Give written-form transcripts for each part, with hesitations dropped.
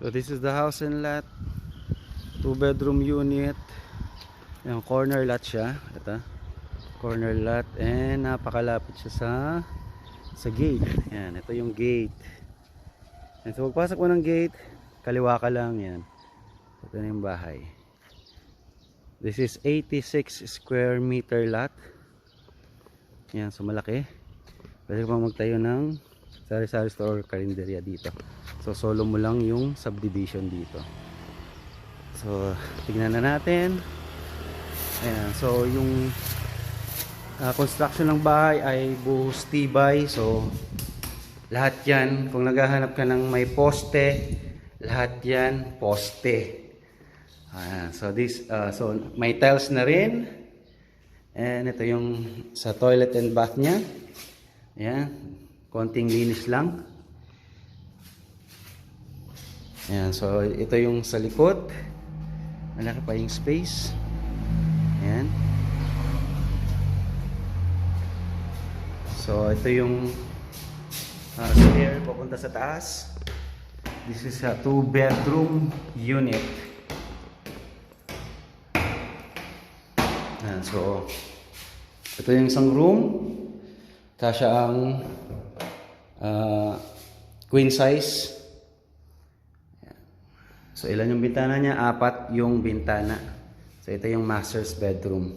So this is the house and lot. 2-bedroom unit. Yung corner lot siya. Ito. Corner lot. And napakalapit siya sa gate. Yan. Ito yung gate. And so pagpasok mo ng gate, kaliwa ka lang yan. Ito na yung bahay. This is 86 square meter lot. Yan. So malaki. Pwede pang magtayo ng sari-sari store or karinderya dito. So solo mo lang yung subdivision dito. So tignan na natin. Ayan. So yung construction ng bahay ay buhos tibay. So lahat yan, kung naghahanap ka ng may poste, lahat yan poste. Ayan. So so may tiles na rin. And ito yung sa toilet and bath niya. Ayan. Konting linis lang. Ayan, so ito yung sa likod. Malaki pa yung space. Ayan. So ito yung stair papunta sa taas. This is a 2-bedroom unit. Ayan, so ito yung isang room. Kasya ang queen size. So ilan yung bintana niya? 4 yung bintana. So ito yung master's bedroom.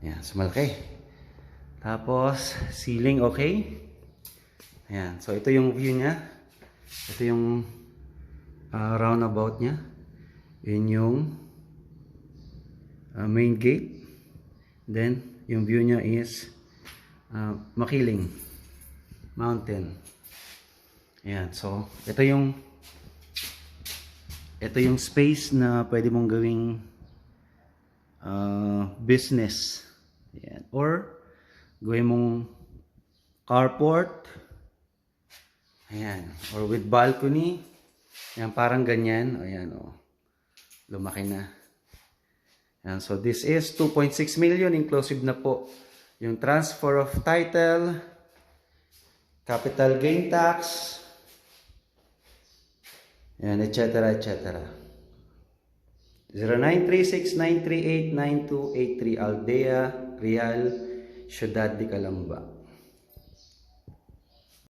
Ayan, so malaki. Tapos ceiling okay. Ayan, so ito yung view niya. Ito yung roundabout niya. Yun yung main gate. Then yung view niya is Makiling Mountain. Ayan, so ito yung space na pwede mong gawing business. Ayan. Or gawin mong carport. Ayan. Or with balcony. Ayan, parang ganyan. Ayan, oh. Lumaki na. Ayan, so this is 2.6 million. Inclusive na po yung transfer of title, capital gain tax, and etc. etc. 0936-938-9283 Aldea, Real, Ciudad de Calamba.